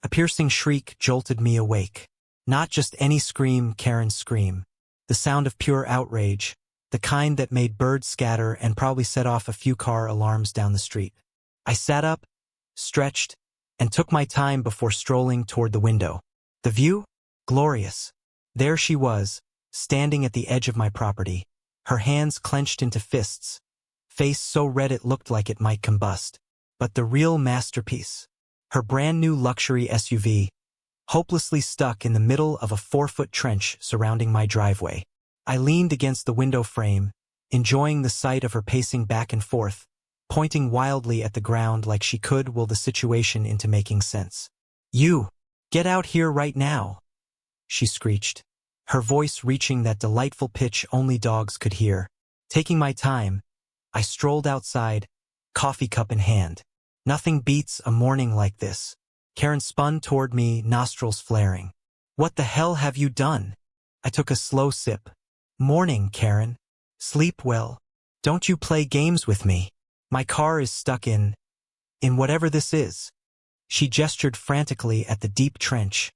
A piercing shriek jolted me awake. Not just any scream, Karen's scream. The sound of pure outrage, the kind that made birds scatter and probably set off a few car alarms down the street. I sat up, stretched, and took my time before strolling toward the window. The view? Glorious. There she was, standing at the edge of my property, her hands clenched into fists, face so red it looked like it might combust. But the real masterpiece, her brand-new luxury SUV, hopelessly stuck in the middle of a 4-foot trench surrounding my driveway. I leaned against the window frame, enjoying the sight of her pacing back and forth, pointing wildly at the ground like she could will the situation into making sense. "You! Get out here right now!" she screeched, her voice reaching that delightful pitch only dogs could hear. Taking my time, I strolled outside, coffee cup in hand. Nothing beats a morning like this. Karen spun toward me, nostrils flaring. "What the hell have you done?" I took a slow sip. "Morning, Karen. Sleep well. Don't you play games with me. My car is stuck in whatever this is." She gestured frantically at the deep trench,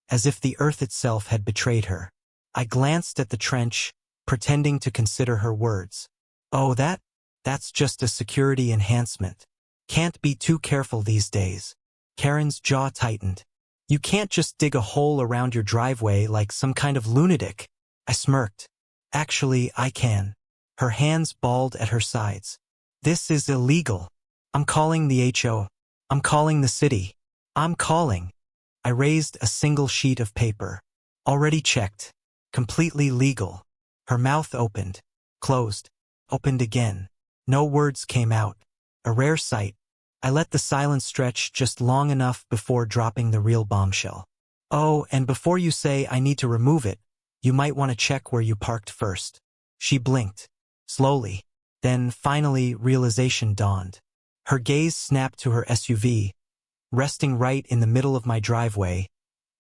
as if the earth itself had betrayed her. I glanced at the trench, pretending to consider her words. "Oh, that's just a security enhancement. Can't be too careful these days." Karen's jaw tightened. "You can't just dig a hole around your driveway like some kind of lunatic." I smirked. "Actually, I can." Her hands balled at her sides. "This is illegal. I'm calling the HO. I'm calling the city. I'm calling." I raised a single sheet of paper. "Already checked. Completely legal." Her mouth opened, closed, opened again. No words came out. A rare sight. I let the silence stretch just long enough before dropping the real bombshell. "Oh, and before you say I need to remove it, you might want to check where you parked first." She blinked, slowly. Then, finally, realization dawned. Her gaze snapped to her SUV, resting right in the middle of my driveway,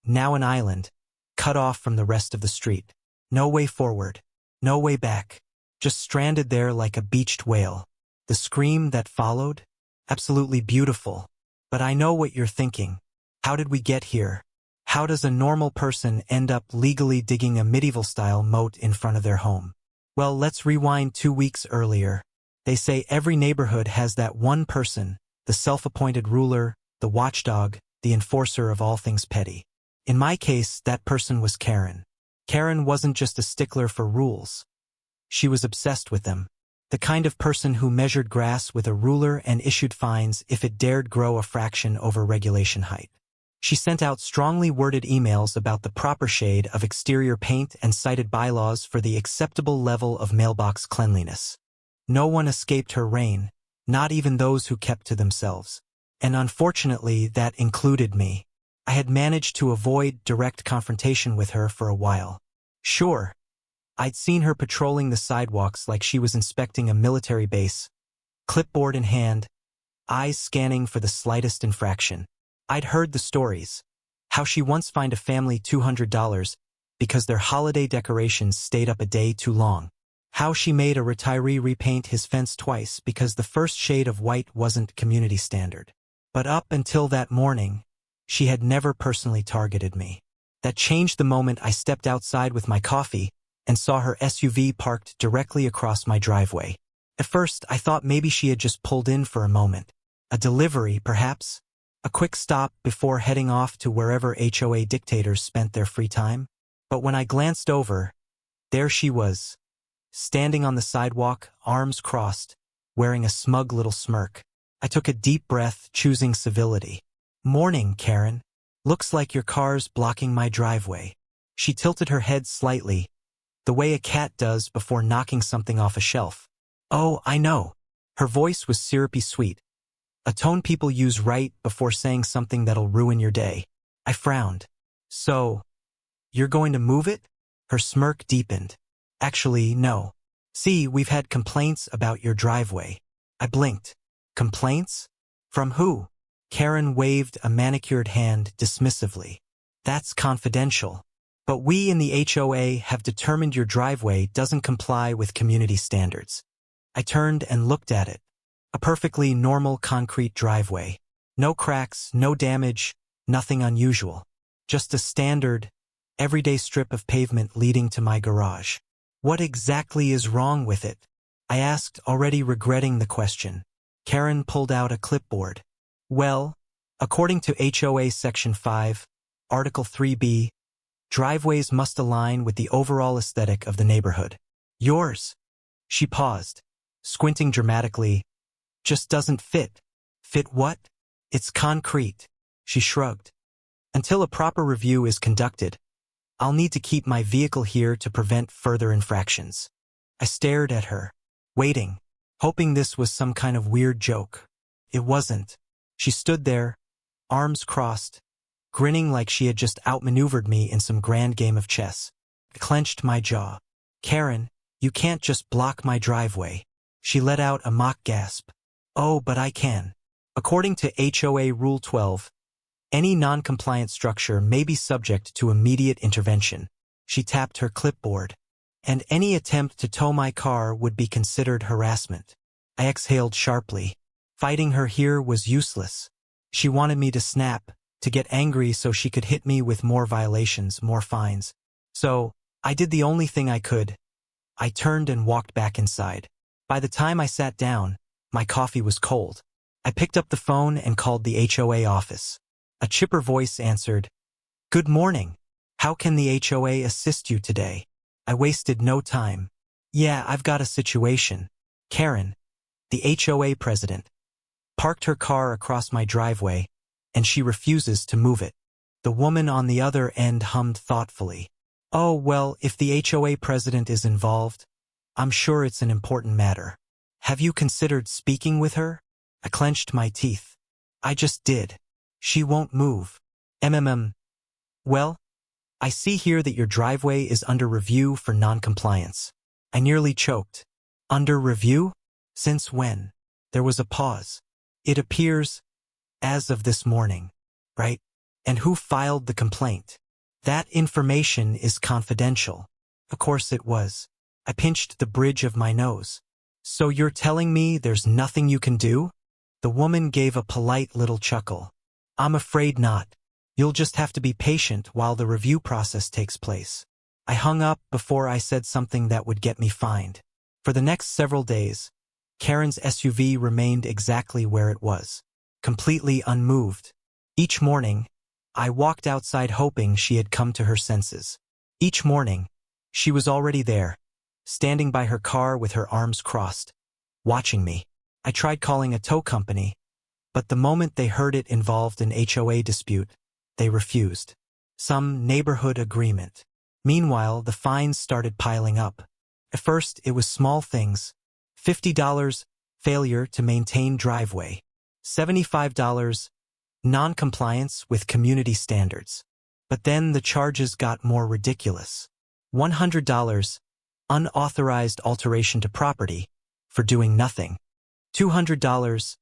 now an island, cut off from the rest of the street. No way forward, no way back, just stranded there like a beached whale. The scream that followed? Absolutely beautiful. But I know what you're thinking. How did we get here? How does a normal person end up legally digging a medieval-style moat in front of their home? Well, let's rewind 2 weeks earlier. They say every neighborhood has that one person, the self-appointed ruler, the watchdog, the enforcer of all things petty. In my case, that person was Karen. Karen wasn't just a stickler for rules. She was obsessed with them. The kind of person who measured grass with a ruler and issued fines if it dared grow a fraction over regulation height. She sent out strongly worded emails about the proper shade of exterior paint and cited bylaws for the acceptable level of mailbox cleanliness. No one escaped her reign, not even those who kept to themselves. And unfortunately, that included me. I had managed to avoid direct confrontation with her for a while. Sure, I'd seen her patrolling the sidewalks like she was inspecting a military base, clipboard in hand, eyes scanning for the slightest infraction. I'd heard the stories, how she once fined a family $200 because their holiday decorations stayed up a day too long, how she made a retiree repaint his fence twice because the first shade of white wasn't community standard. But up until that morning, she had never personally targeted me. That changed the moment I stepped outside with my coffee and saw her SUV parked directly across my driveway. At first, I thought maybe she had just pulled in for a moment. A delivery, perhaps? A quick stop before heading off to wherever HOA dictators spent their free time? But when I glanced over, there she was, standing on the sidewalk, arms crossed, wearing a smug little smirk. I took a deep breath, choosing civility. "Morning, Karen. Looks like your car's blocking my driveway." She tilted her head slightly, the way a cat does before knocking something off a shelf. "Oh, I know." Her voice was syrupy sweet, a tone people use right before saying something that'll ruin your day. I frowned. "So, you're going to move it?" Her smirk deepened. "Actually, no. See, we've had complaints about your driveway." I blinked. "Complaints? From who?" Karen waved a manicured hand dismissively. "That's confidential. But we in the HOA have determined your driveway doesn't comply with community standards." I turned and looked at it. A perfectly normal concrete driveway. No cracks, no damage, Nothing unusual. Just a standard, everyday strip of pavement leading to my garage. What exactly is wrong with it? I asked, already regretting the question. Karen pulled out a clipboard. Well, according to HOA Section 5, Article 3B, driveways must align with the overall aesthetic of the neighborhood. Yours. She paused, squinting dramatically. Just doesn't fit. Fit what? It's concrete. She shrugged. Until a proper review is conducted, I'll need to keep my vehicle here to prevent further infractions. I stared at her, waiting, hoping this was some kind of weird joke. It wasn't. She stood there, arms crossed, grinning like she had just outmaneuvered me in some grand game of chess. I clenched my jaw. Karen, you can't just block my driveway. She let out a mock gasp. Oh, but I can. According to HOA Rule 12, any non-compliant structure may be subject to immediate intervention. She tapped her clipboard. And any attempt to tow my car would be considered harassment. I exhaled sharply. Fighting her here was useless. She wanted me to snap, to get angry so she could hit me with more violations, more fines. So, I did the only thing I could. I turned and walked back inside. By the time I sat down, my coffee was cold. I picked up the phone and called the HOA office. A chipper voice answered, "Good morning. How can the HOA assist you today?" I wasted no time. "Yeah, I've got a situation. Karen, the HOA president, parked her car across my driveway, and she refuses to move it." The woman on the other end hummed thoughtfully. "Oh, well, if the HOA president is involved, I'm sure it's an important matter. Have you considered speaking with her?" I clenched my teeth. "I just did. She won't move." Well, I see here that your driveway is under review for non-compliance." I nearly choked. Under review? Since when? There was a pause. "It appears, as of this morning, right? And who filed the complaint?" "That information is confidential." Of course it was. I pinched the bridge of my nose. "So you're telling me there's nothing you can do?" The woman gave a polite little chuckle. "I'm afraid not. You'll just have to be patient while the review process takes place." I hung up before I said something that would get me fined. For the next several days, Karen's SUV remained exactly where it was, completely unmoved. Each morning, I walked outside hoping she had come to her senses. Each morning, she was already there, standing by her car with her arms crossed, watching me. I tried calling a tow company, but the moment they heard it involved an HOA dispute, they refused. Some neighborhood agreement. Meanwhile, the fines started piling up. At first, it was small things. $50, failure to maintain driveway. $75, non-compliance with community standards. But then the charges got more ridiculous. $100, unauthorized alteration to property, for doing nothing. $200,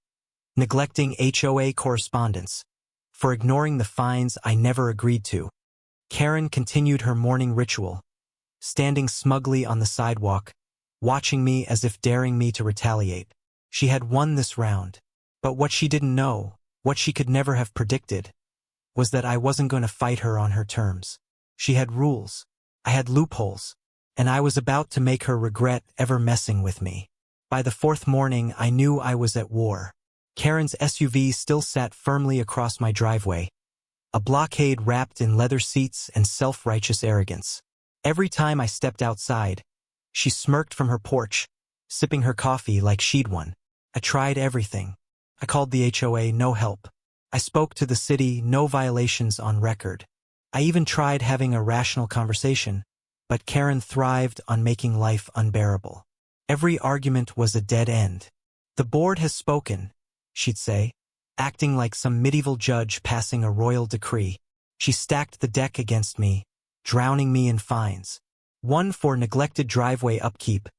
neglecting HOA correspondence, for ignoring the fines I never agreed to. Karen continued her morning ritual, standing smugly on the sidewalk, watching me as if daring me to retaliate. She had won this round. But what she didn't know, what she could never have predicted, was that I wasn't going to fight her on her terms. She had rules. I had loopholes. And I was about to make her regret ever messing with me. By the fourth morning, I knew I was at war. Karen's SUV still sat firmly across my driveway, a blockade wrapped in leather seats and self-righteous arrogance. Every time I stepped outside, she smirked from her porch, sipping her coffee like she'd won. I tried everything. I called the HOA, no help. I spoke to the city, no violations on record. I even tried having a rational conversation, but Karen thrived on making life unbearable. Every argument was a dead end. "The board has spoken," she'd say, acting like some medieval judge passing a royal decree. She stacked the deck against me, drowning me in fines. One for neglected driveway upkeep,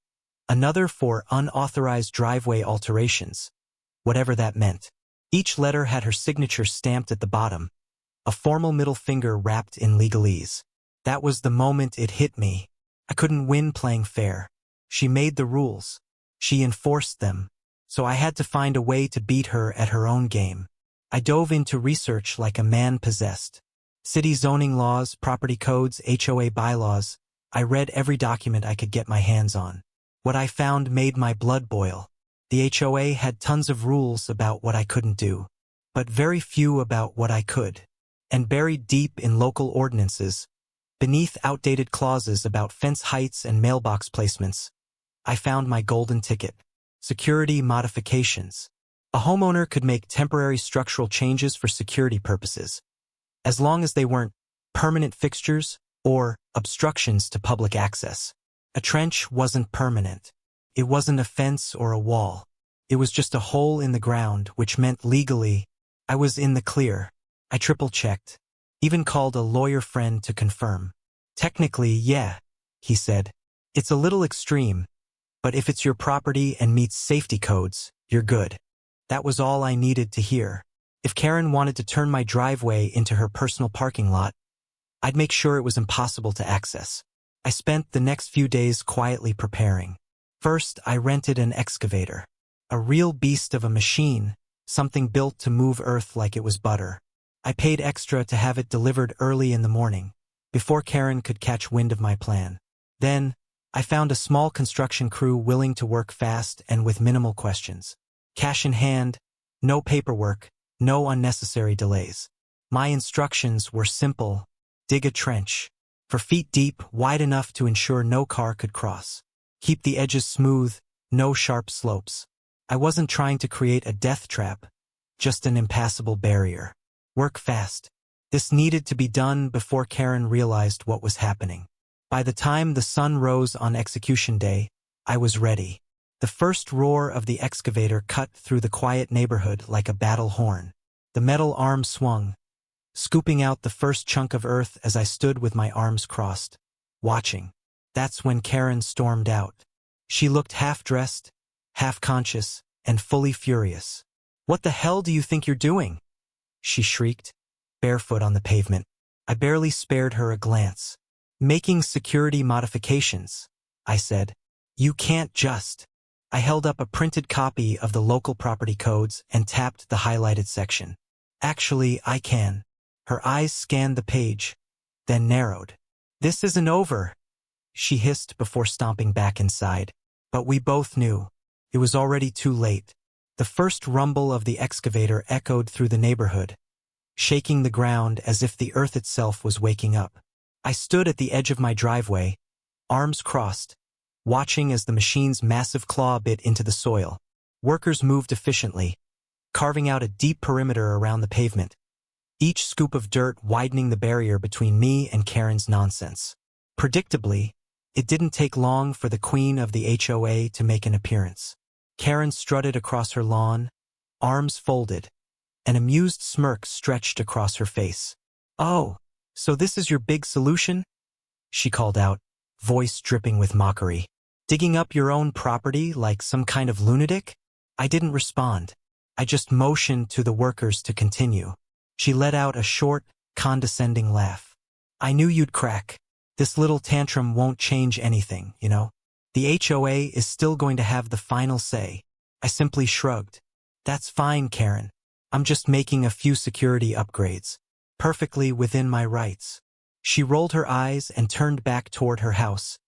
another for unauthorized driveway alterations, whatever that meant. Each letter had her signature stamped at the bottom, a formal middle finger wrapped in legalese. That was the moment it hit me. I couldn't win playing fair. She made the rules. She enforced them. So I had to find a way to beat her at her own game. I dove into research like a man possessed. City zoning laws, property codes, HOA bylaws. I read every document I could get my hands on. What I found made my blood boil. The HOA had tons of rules about what I couldn't do, but very few about what I could. And buried deep in local ordinances, beneath outdated clauses about fence heights and mailbox placements, I found my golden ticket. Security modifications. A homeowner could make temporary structural changes for security purposes, as long as they weren't permanent fixtures or obstructions to public access. A trench wasn't permanent. It wasn't a fence or a wall. It was just a hole in the ground, which meant legally I was in the clear. I triple-checked, even called a lawyer friend to confirm. Technically, yeah, he said. It's a little extreme, but if it's your property and meets safety codes, you're good. That was all I needed to hear. If Karen wanted to turn my driveway into her personal parking lot, I'd make sure it was impossible to access. I spent the next few days quietly preparing. First, I rented an excavator. A real beast of a machine, something built to move earth like it was butter. I paid extra to have it delivered early in the morning, before Karen could catch wind of my plan. Then, I found a small construction crew willing to work fast and with minimal questions. Cash in hand, no paperwork, no unnecessary delays. My instructions were simple. Dig a trench, 4 feet deep, wide enough to ensure no car could cross. Keep the edges smooth, no sharp slopes. I wasn't trying to create a death trap, just an impassable barrier. Work fast. This needed to be done before Karen realized what was happening. By the time the sun rose on execution day, I was ready. The first roar of the excavator cut through the quiet neighborhood like a battle horn. The metal arm swung, scooping out the first chunk of earth as I stood with my arms crossed, watching. That's when Karen stormed out. She looked half-dressed, half-conscious, and fully furious. "What the hell do you think you're doing?" she shrieked, barefoot on the pavement. I barely spared her a glance. "Making security modifications," I said. "You can't just." I held up a printed copy of the local property codes and tapped the highlighted section. "Actually, I can." Her eyes scanned the page, then narrowed. "This isn't over," she hissed before stomping back inside. But we both knew. It was already too late. The first rumble of the excavator echoed through the neighborhood, shaking the ground as if the earth itself was waking up. I stood at the edge of my driveway, arms crossed, watching as the machine's massive claw bit into the soil. Workers moved efficiently, carving out a deep perimeter around the pavement, each scoop of dirt widening the barrier between me and Karen's nonsense. Predictably, it didn't take long for the queen of the HOA to make an appearance. Karen strutted across her lawn, arms folded, an amused smirk stretched across her face. "Oh, so this is your big solution?" she called out, voice dripping with mockery. "Digging up your own property like some kind of lunatic?" I didn't respond. I just motioned to the workers to continue. She let out a short, condescending laugh. "I knew you'd crack. This little tantrum won't change anything, you know. The HOA is still going to have the final say." I simply shrugged. "That's fine, Karen. I'm just making a few security upgrades. Perfectly within my rights." She rolled her eyes and turned back toward her house,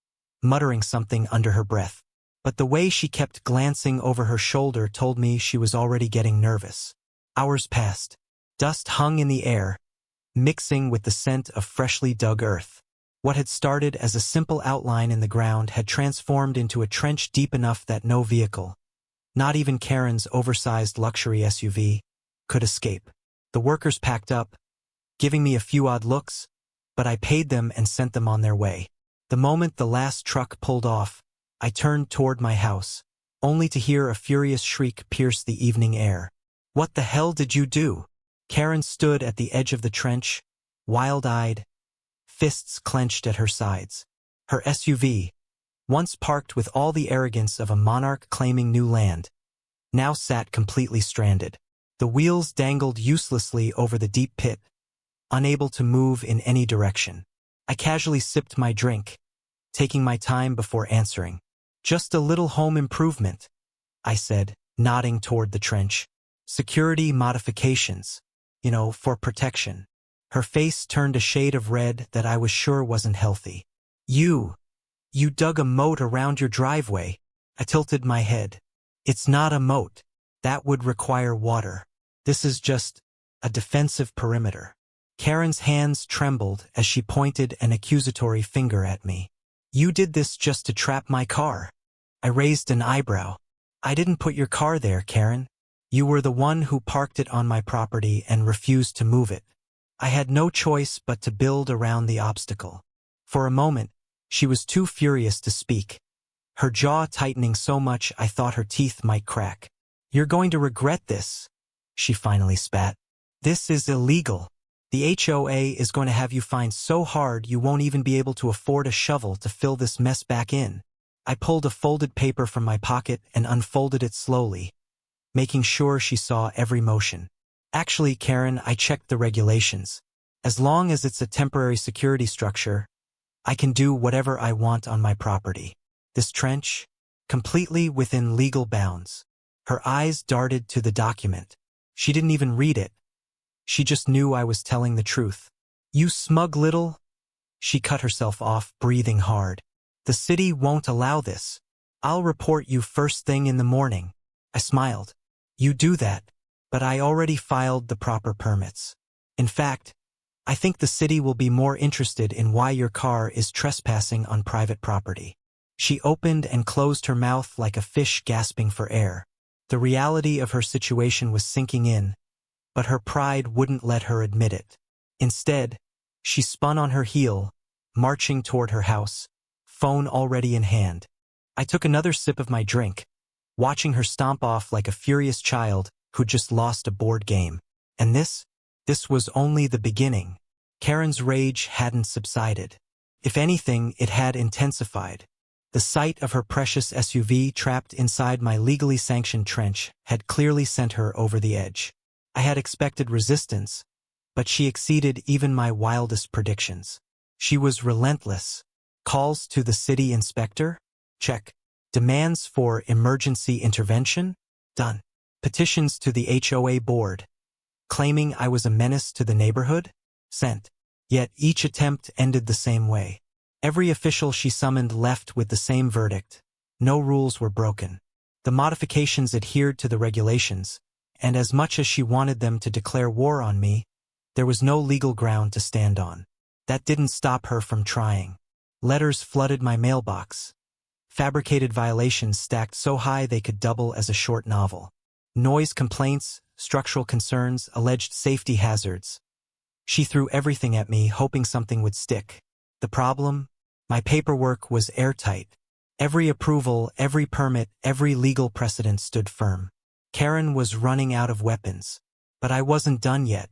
muttering something under her breath. But the way she kept glancing over her shoulder told me she was already getting nervous. Hours passed. Dust hung in the air, mixing with the scent of freshly dug earth. What had started as a simple outline in the ground had transformed into a trench deep enough that no vehicle, not even Karen's oversized luxury SUV, could escape. The workers packed up, giving me a few odd looks, but I paid them and sent them on their way. The moment the last truck pulled off, I turned toward my house, only to hear a furious shriek pierce the evening air. "What the hell did you do?" Karen stood at the edge of the trench, wild-eyed, fists clenched at her sides. Her SUV, once parked with all the arrogance of a monarch claiming new land, now sat completely stranded. The wheels dangled uselessly over the deep pit, unable to move in any direction. I casually sipped my drink, taking my time before answering. "Just a little home improvement," I said, nodding toward the trench. Security modifications. For protection. Her face turned a shade of red that I was sure wasn't healthy. You dug a moat around your driveway. I tilted my head. It's not a moat. That would require water. This is just a defensive perimeter. Karen's hands trembled as she pointed an accusatory finger at me. You did this just to trap my car. I raised an eyebrow. I didn't put your car there, Karen. You were the one who parked it on my property and refused to move it. I had no choice but to build around the obstacle. For a moment, she was too furious to speak, her jaw tightening so much I thought her teeth might crack. You're going to regret this, she finally spat. This is illegal. The HOA is going to have you fined so hard you won't even be able to afford a shovel to fill this mess back in. I pulled a folded paper from my pocket and unfolded it slowly, making sure she saw every motion. Actually, Karen, I checked the regulations. As long as it's a temporary security structure, I can do whatever I want on my property. This trench, completely within legal bounds. Her eyes darted to the document. She didn't even read it. She just knew I was telling the truth. You smug little... She cut herself off, breathing hard. The city won't allow this. I'll report you first thing in the morning. I smiled. You do that, but I already filed the proper permits. In fact, I think the city will be more interested in why your car is trespassing on private property. She opened and closed her mouth like a fish gasping for air. The reality of her situation was sinking in, but her pride wouldn't let her admit it. Instead, she spun on her heel, marching toward her house, phone already in hand. I took another sip of my drink, watching her stomp off like a furious child who just lost a board game. And this was only the beginning. Karen's rage hadn't subsided. If anything, it had intensified. The sight of her precious SUV trapped inside my legally sanctioned trench had clearly sent her over the edge. I had expected resistance, but she exceeded even my wildest predictions. She was relentless. Calls to the city inspector? Check. Demands for emergency intervention? Done. Petitions to the HOA board, claiming I was a menace to the neighborhood? Sent. Yet each attempt ended the same way. Every official she summoned left with the same verdict. No rules were broken. The modifications adhered to the regulations, and as much as she wanted them to declare war on me, there was no legal ground to stand on. That didn't stop her from trying. Letters flooded my mailbox. Fabricated violations stacked so high they could double as a short novel. Noise complaints, structural concerns, alleged safety hazards. She threw everything at me, hoping something would stick. The problem? My paperwork was airtight. Every approval, every permit, every legal precedent stood firm. Karen was running out of weapons. But I wasn't done yet.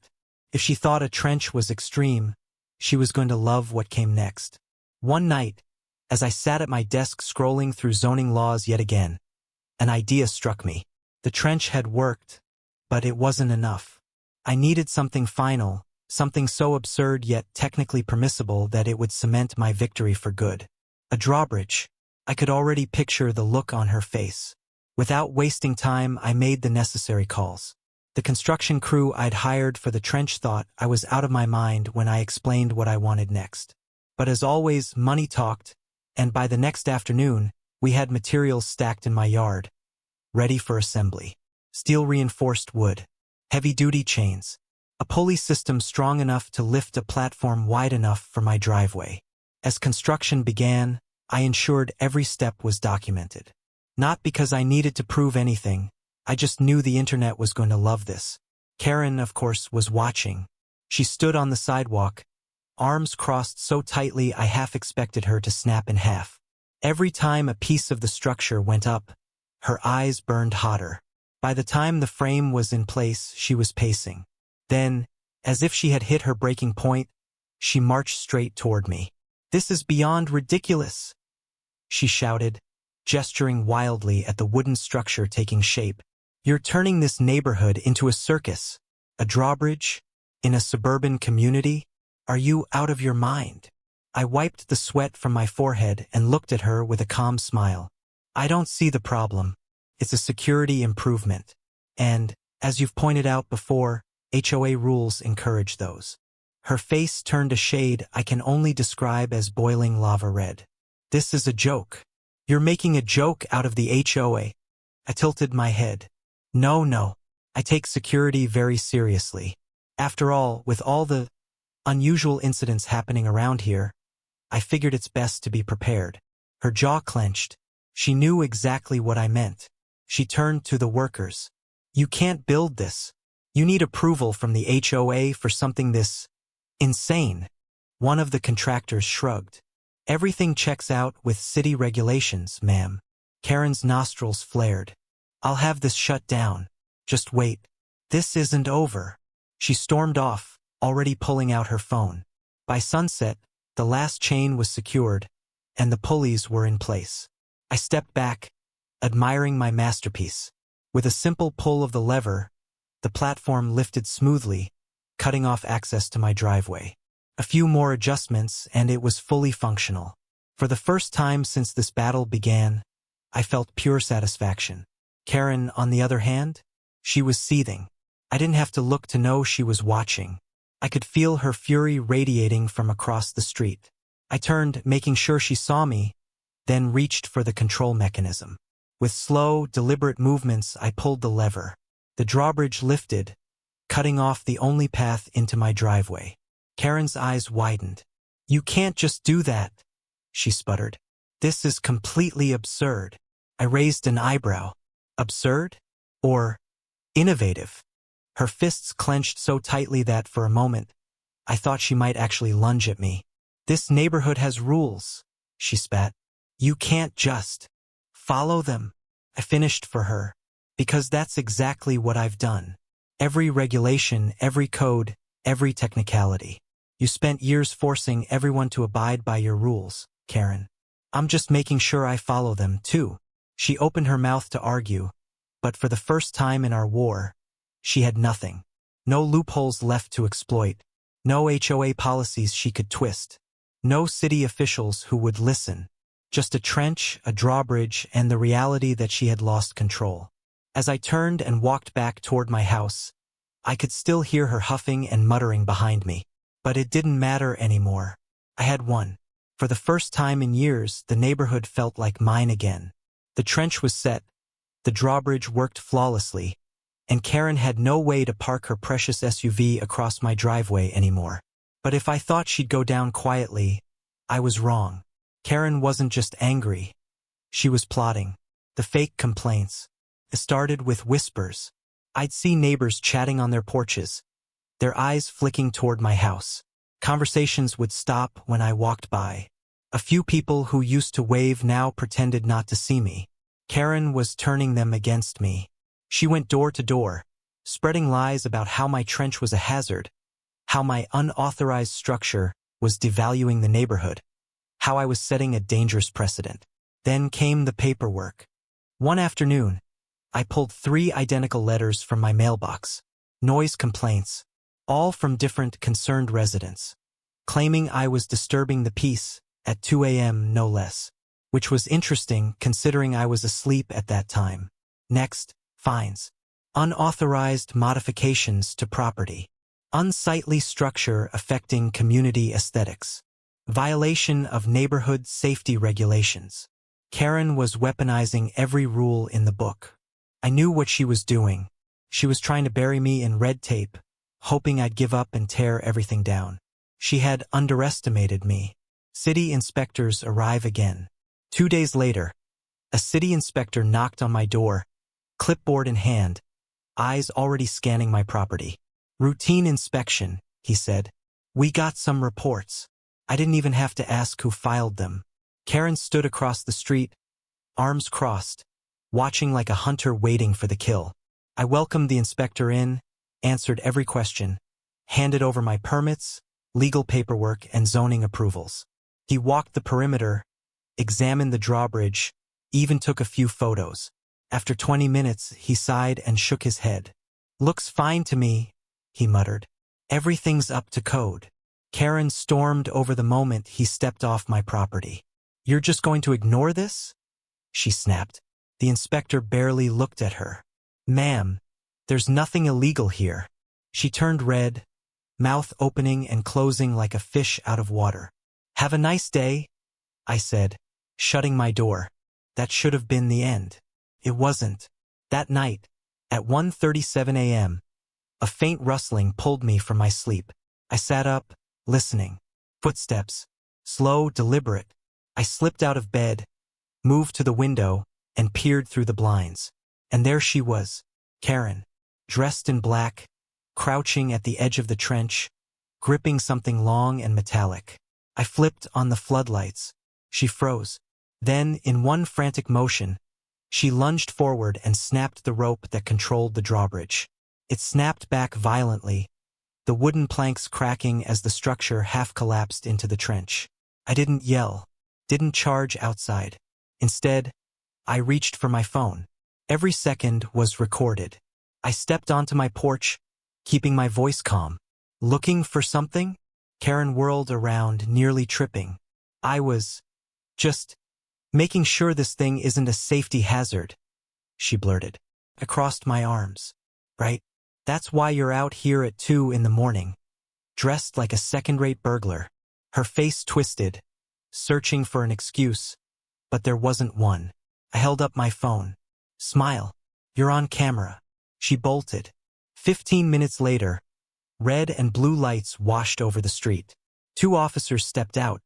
If she thought a trench was extreme, she was going to love what came next. One night, as I sat at my desk scrolling through zoning laws yet again, an idea struck me. The trench had worked, but it wasn't enough. I needed something final, something so absurd yet technically permissible that it would cement my victory for good. A drawbridge. I could already picture the look on her face. Without wasting time, I made the necessary calls. The construction crew I'd hired for the trench thought I was out of my mind when I explained what I wanted next. But as always, money talked, and by the next afternoon, we had materials stacked in my yard, ready for assembly. Steel-reinforced wood, heavy-duty chains, a pulley system strong enough to lift a platform wide enough for my driveway. As construction began, I ensured every step was documented. Not because I needed to prove anything, I just knew the internet was going to love this. Karen, of course, was watching. She stood on the sidewalk, arms crossed so tightly I half expected her to snap in half. Every time a piece of the structure went up, her eyes burned hotter. By the time the frame was in place, she was pacing. Then, as if she had hit her breaking point, she marched straight toward me. "This is beyond ridiculous," she shouted, gesturing wildly at the wooden structure taking shape. "You're turning this neighborhood into a circus. A drawbridge? In a suburban community? Are you out of your mind?" I wiped the sweat from my forehead and looked at her with a calm smile. "I don't see the problem. It's a security improvement. And As you've pointed out before, HOA rules encourage those. Her face turned a shade I can only describe as boiling lava red. This is a joke. You're making a joke out of the HOA. I tilted my head. No. I take security very seriously. After all, with all the unusual incidents happening around here, I figured it's best to be prepared. Her jaw clenched. She knew exactly what I meant. She turned to the workers. You can't build this. You need approval from the HOA for something this insane. One of the contractors shrugged. Everything checks out with city regulations, ma'am. Karen's nostrils flared. I'll have this shut down. Just wait. This isn't over. She stormed off, already pulling out her phone. By sunset, the last chain was secured, and the pulleys were in place. I stepped back, admiring my masterpiece. With a simple pull of the lever, the platform lifted smoothly, cutting off access to my driveway. A few more adjustments, and it was fully functional. For the first time since this battle began, I felt pure satisfaction. Karen, on the other hand, she was seething. I didn't have to look to know she was watching. I could feel her fury radiating from across the street. I turned, making sure she saw me, then reached for the control mechanism. With slow, deliberate movements, I pulled the lever. The drawbridge lifted, cutting off the only path into my driveway. Karen's eyes widened. You can't just do that, she sputtered. This is completely absurd. I raised an eyebrow. Absurd? Or innovative? Her fists clenched so tightly that for a moment, I thought she might actually lunge at me. This neighborhood has rules, she spat. You can't just follow them. I finished for her, because that's exactly what I've done. Every regulation, every code, every technicality. You spent years forcing everyone to abide by your rules, Karen. I'm just making sure I follow them, too. She opened her mouth to argue, but for the first time in our war, she had nothing. No loopholes left to exploit. No HOA policies she could twist. No city officials who would listen. Just a trench, a drawbridge, and the reality that she had lost control. As I turned and walked back toward my house, I could still hear her huffing and muttering behind me. But it didn't matter anymore. I had won. For the first time in years, the neighborhood felt like mine again. The trench was set, the drawbridge worked flawlessly, and Karen had no way to park her precious SUV across my driveway anymore. But if I thought she'd go down quietly, I was wrong. Karen wasn't just angry. She was plotting. The fake complaints. It started with whispers. I'd see neighbors chatting on their porches, their eyes flicking toward my house. Conversations would stop when I walked by. A few people who used to wave now pretended not to see me. Karen was turning them against me. She went door to door, spreading lies about how my trench was a hazard, how my unauthorized structure was devaluing the neighborhood, how I was setting a dangerous precedent. Then came the paperwork. One afternoon, I pulled 3 identical letters from my mailbox. Noise complaints, all from different concerned residents, claiming I was disturbing the peace at 2 a.m. no less, which was interesting considering I was asleep at that time. Next, fines. Unauthorized modifications to property. Unsightly structure affecting community aesthetics. Violation of neighborhood safety regulations. Karen was weaponizing every rule in the book. I knew what she was doing. She was trying to bury me in red tape, hoping I'd give up and tear everything down. She had underestimated me. City inspectors arrive again. 2 days later, a city inspector knocked on my door, clipboard in hand, eyes already scanning my property. Routine inspection, he said. We got some reports. I didn't even have to ask who filed them. Karen stood across the street, arms crossed, watching like a hunter waiting for the kill. I welcomed the inspector in, answered every question, handed over my permits, legal paperwork, and zoning approvals. He walked the perimeter, examined the drawbridge, even took a few photos. After 20 minutes, he sighed and shook his head. Looks fine to me, he muttered. Everything's up to code. Karen stormed over the moment he stepped off my property. You're just going to ignore this? She snapped. The inspector barely looked at her. Ma'am, There's nothing illegal here. She turned red, mouth opening and closing like a fish out of water. Have a nice day, I said, shutting my door. That should have been the end. It wasn't. That night, at 1:37 a.m., a faint rustling pulled me from my sleep. I sat up, listening. Footsteps. Slow, deliberate. I slipped out of bed, moved to the window, and peered through the blinds. And there she was, Karen, dressed in black, crouching at the edge of the trench, gripping something long and metallic. I flipped on the floodlights. She froze. Then, in one frantic motion, she lunged forward and snapped the rope that controlled the drawbridge. It snapped back violently, the wooden planks cracking as the structure half collapsed into the trench. I didn't yell, didn't charge outside. Instead, I reached for my phone. Every second was recorded. I stepped onto my porch, keeping my voice calm. Looking for something? Karen whirled around, nearly tripping. I was just making sure this thing isn't a safety hazard, she blurted. I crossed my arms. Right? That's why you're out here at 2 in the morning, dressed like a second-rate burglar. Her face twisted, searching for an excuse, but there wasn't one. I held up my phone. Smile. You're on camera. She bolted. 15 minutes later, red and blue lights washed over the street. 2 officers stepped out,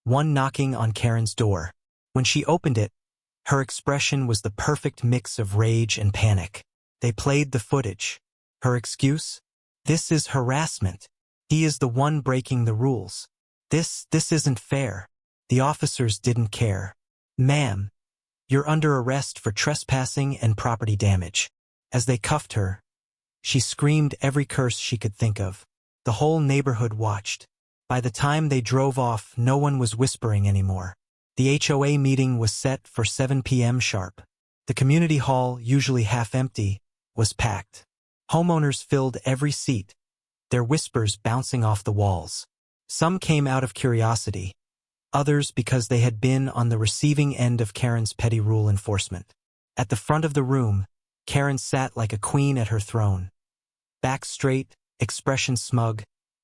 one knocking on Karen's door. When she opened it, her expression was the perfect mix of rage and panic. They played the footage. Her excuse? This is harassment. He is the one breaking the rules. This isn't fair. The officers didn't care. Ma'am, you're under arrest for trespassing and property damage. As they cuffed her, she screamed every curse she could think of. The whole neighborhood watched. By the time they drove off, no one was whispering anymore. The HOA meeting was set for 7 p.m. sharp. The community hall, usually half empty, was packed. Homeowners filled every seat, their whispers bouncing off the walls. Some came out of curiosity, others because they had been on the receiving end of Karen's petty rule enforcement. At the front of the room, Karen sat like a queen at her throne. Back straight, expression smug,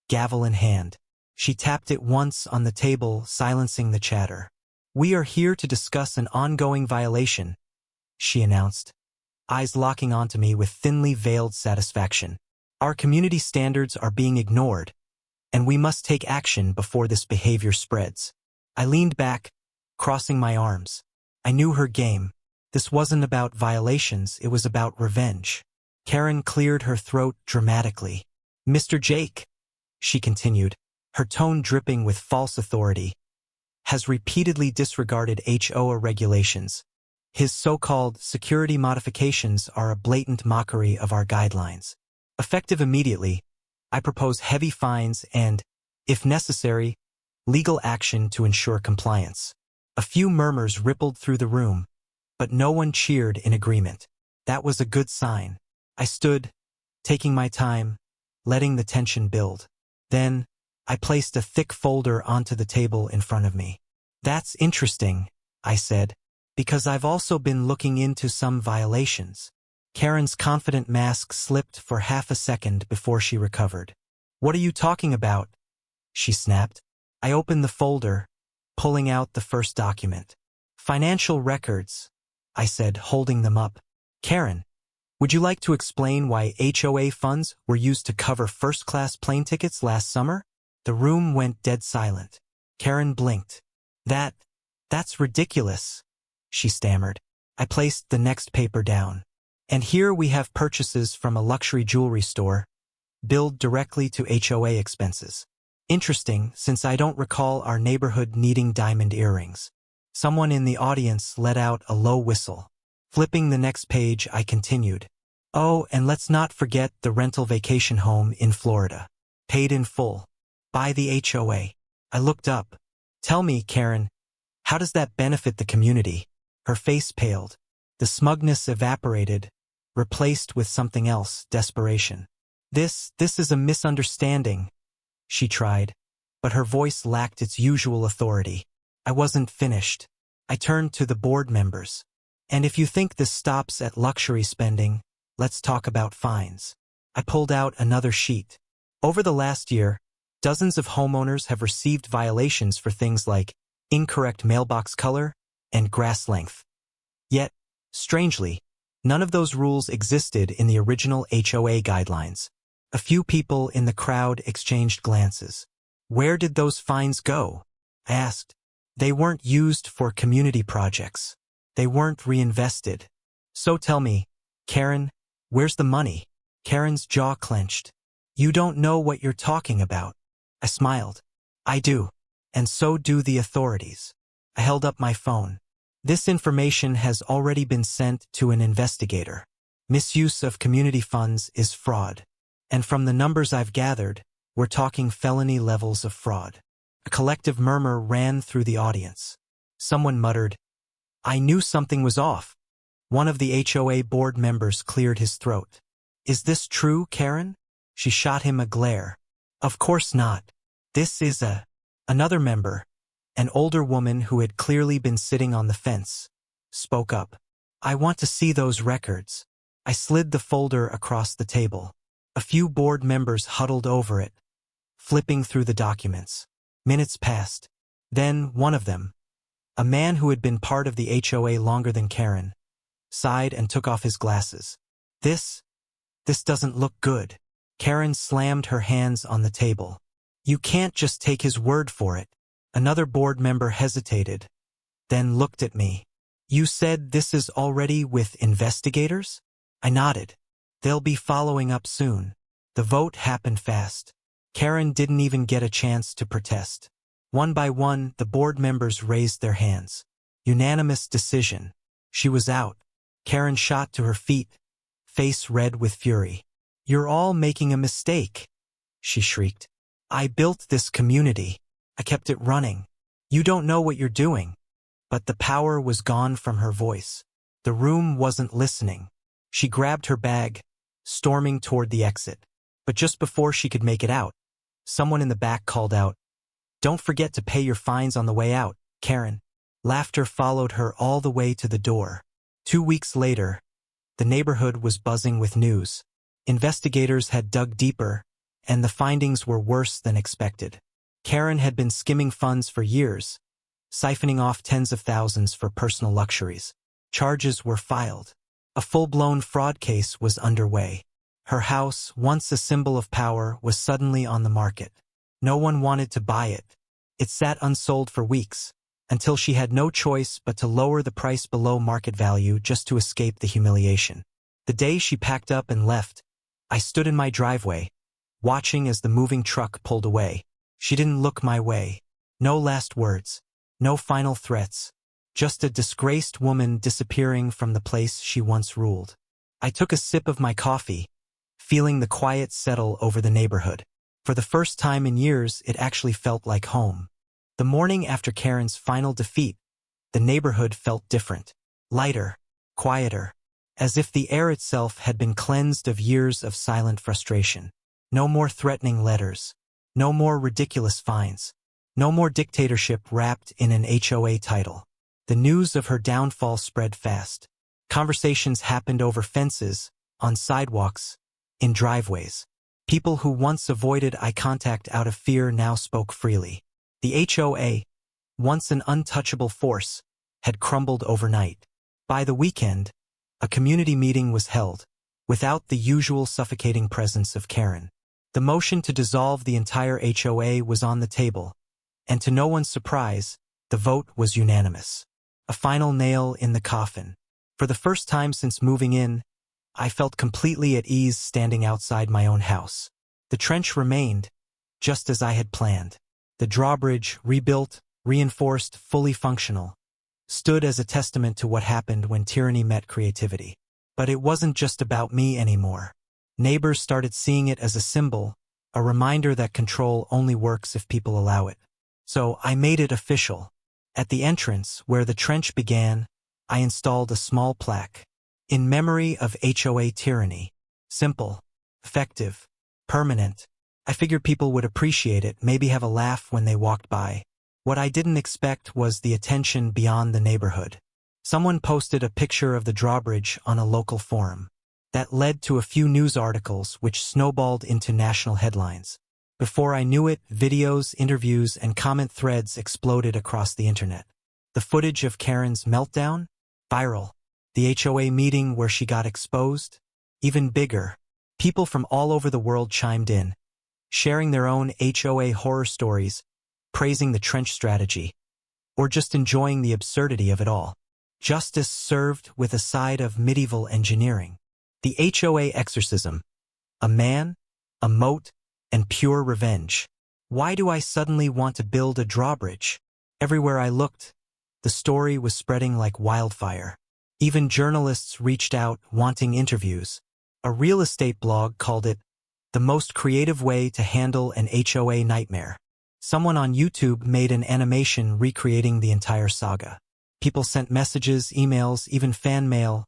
gavel in hand. She tapped it once on the table, silencing the chatter. We are here to discuss an ongoing violation, she announced, eyes locking onto me with thinly veiled satisfaction. Our community standards are being ignored, and we must take action before this behavior spreads. I leaned back, crossing my arms. I knew her game. This wasn't about violations, it was about revenge. Karen cleared her throat dramatically. Mr. Jake, she continued, her tone dripping with false authority, has repeatedly disregarded HOA regulations. His so-called security modifications are a blatant mockery of our guidelines. Effective immediately, I propose heavy fines and, if necessary, legal action to ensure compliance. A few murmurs rippled through the room, but no one cheered in agreement. That was a good sign. I stood, taking my time, letting the tension build. Then, I placed a thick folder onto the table in front of me. That's interesting, I said, because I've also been looking into some violations. Karen's confident mask slipped for half a second before she recovered. What are you talking about? She snapped. I opened the folder, pulling out the first document. Financial records, I said, holding them up. Karen, would you like to explain why HOA funds were used to cover first-class plane tickets last summer? The room went dead silent. Karen blinked. That's ridiculous, she stammered. I placed the next paper down. And here we have purchases from a luxury jewelry store, billed directly to HOA expenses. Interesting, since I don't recall our neighborhood needing diamond earrings. Someone in the audience let out a low whistle. Flipping the next page, I continued. Oh, and let's not forget the rental vacation home in Florida. Paid in full. By the HOA. I looked up. Tell me, Karen, how does that benefit the community? Her face paled. The smugness evaporated, replaced with something else, desperation. This is a misunderstanding, she tried, but her voice lacked its usual authority. I wasn't finished. I turned to the board members. And if you think this stops at luxury spending, let's talk about fines. I pulled out another sheet. Over the last year, dozens of homeowners have received violations for things like incorrect mailbox color and grass length. Yet, strangely, none of those rules existed in the original HOA guidelines. A few people in the crowd exchanged glances. Where did those fines go? I asked. They weren't used for community projects. They weren't reinvested. So tell me, Karen, where's the money? Karen's jaw clenched. You don't know what you're talking about. I smiled. I do. And so do the authorities. I held up my phone. This information has already been sent to an investigator. Misuse of community funds is fraud. And from the numbers I've gathered, we're talking felony levels of fraud. A collective murmur ran through the audience. Someone muttered, I knew something was off. One of the HOA board members cleared his throat. Is this true, Karen? She shot him a glare. Of course not. This is Another member, an older woman who had clearly been sitting on the fence, spoke up. I want to see those records. I slid the folder across the table. A few board members huddled over it, flipping through the documents. Minutes passed. Then one of them, a man who had been part of the HOA longer than Karen, sighed and took off his glasses. This doesn't look good. Karen slammed her hands on the table. You can't just take his word for it. Another board member hesitated, then looked at me. You said this is already with investigators? I nodded. They'll be following up soon. The vote happened fast. Karen didn't even get a chance to protest. One by one, the board members raised their hands. Unanimous decision. She was out. Karen shot to her feet, face red with fury. You're all making a mistake, she shrieked. I built this community. I kept it running. You don't know what you're doing. But the power was gone from her voice. The room wasn't listening. She grabbed her bag, storming toward the exit. But just before she could make it out, someone in the back called out, Don't forget to pay your fines on the way out, Karen. Laughter followed her all the way to the door. 2 weeks later, the neighborhood was buzzing with news. Investigators had dug deeper, and the findings were worse than expected. Karen had been skimming funds for years, siphoning off tens of thousands for personal luxuries. Charges were filed. A full-blown fraud case was underway. Her house, once a symbol of power, was suddenly on the market. No one wanted to buy it. It sat unsold for weeks, until she had no choice but to lower the price below market value just to escape the humiliation. The day she packed up and left, I stood in my driveway, watching as the moving truck pulled away. She didn't look my way. No last words. No final threats. Just a disgraced woman disappearing from the place she once ruled. I took a sip of my coffee, feeling the quiet settle over the neighborhood. For the first time in years, it actually felt like home. The morning after Karen's final defeat, the neighborhood felt different. Lighter, quieter, as if the air itself had been cleansed of years of silent frustration. No more threatening letters. No more ridiculous fines. No more dictatorship wrapped in an HOA title. The news of her downfall spread fast. Conversations happened over fences, on sidewalks, in driveways. People who once avoided eye contact out of fear now spoke freely. The HOA, once an untouchable force, had crumbled overnight. By the weekend, a community meeting was held, without the usual suffocating presence of Karen. The motion to dissolve the entire HOA was on the table, and to no one's surprise, the vote was unanimous. A final nail in the coffin. For the first time since moving in, I felt completely at ease standing outside my own house. The trench remained, just as I had planned. The drawbridge, rebuilt, reinforced, fully functional, stood as a testament to what happened when tyranny met creativity. But it wasn't just about me anymore. Neighbors started seeing it as a symbol, a reminder that control only works if people allow it. So I made it official. At the entrance, where the trench began, I installed a small plaque. In memory of HOA tyranny. Simple, effective, permanent. I figured people would appreciate it, maybe have a laugh when they walked by. What I didn't expect was the attention beyond the neighborhood. Someone posted a picture of the drawbridge on a local forum. That led to a few news articles which snowballed into national headlines. Before I knew it, videos, interviews, and comment threads exploded across the internet. The footage of Karen's meltdown? Viral. The HOA meeting where she got exposed? Even bigger. People from all over the world chimed in, sharing their own HOA horror stories, praising the trench strategy, or just enjoying the absurdity of it all. Justice served with a side of medieval engineering. The HOA exorcism. A man, a moat, and pure revenge. Why do I suddenly want to build a drawbridge? Everywhere I looked, the story was spreading like wildfire. Even journalists reached out wanting interviews. A real estate blog called it the most creative way to handle an HOA nightmare. Someone on YouTube made an animation recreating the entire saga. People sent messages, emails, even fan mail,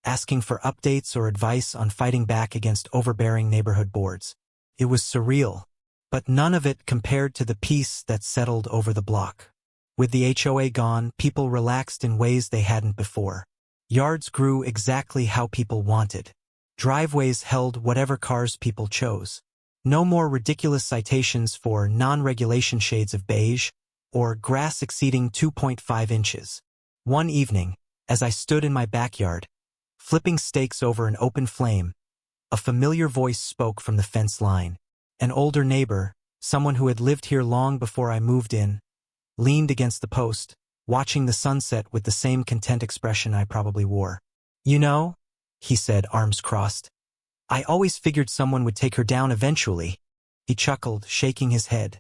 asking for updates or advice on fighting back against overbearing neighborhood boards. It was surreal, but none of it compared to the peace that settled over the block. With the HOA gone, people relaxed in ways they hadn't before. Yards grew exactly how people wanted. Driveways held whatever cars people chose. No more ridiculous citations for non-regulation shades of beige or grass exceeding 2.5 inches. One evening, as I stood in my backyard, flipping steaks over an open flame, a familiar voice spoke from the fence line. An older neighbor, someone who had lived here long before I moved in, leaned against the post, watching the sunset with the same content expression I probably wore. "You know," he said, arms crossed, "I always figured someone would take her down eventually." He chuckled, shaking his head.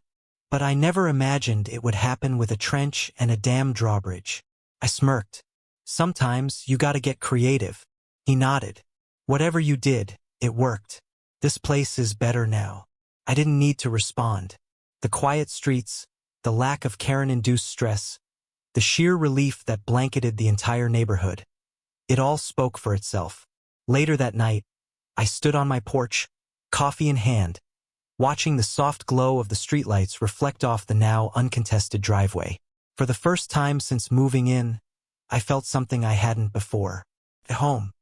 "But I never imagined it would happen with a trench and a damn drawbridge." I smirked. "Sometimes you gotta get creative." He nodded. "Whatever you did, it worked. This place is better now." I didn't need to respond. The quiet streets, the lack of Karen-induced stress, the sheer relief that blanketed the entire neighborhood. It all spoke for itself. Later that night, I stood on my porch, coffee in hand, watching the soft glow of the streetlights reflect off the now uncontested driveway. For the first time since moving in, I felt something I hadn't before. At home.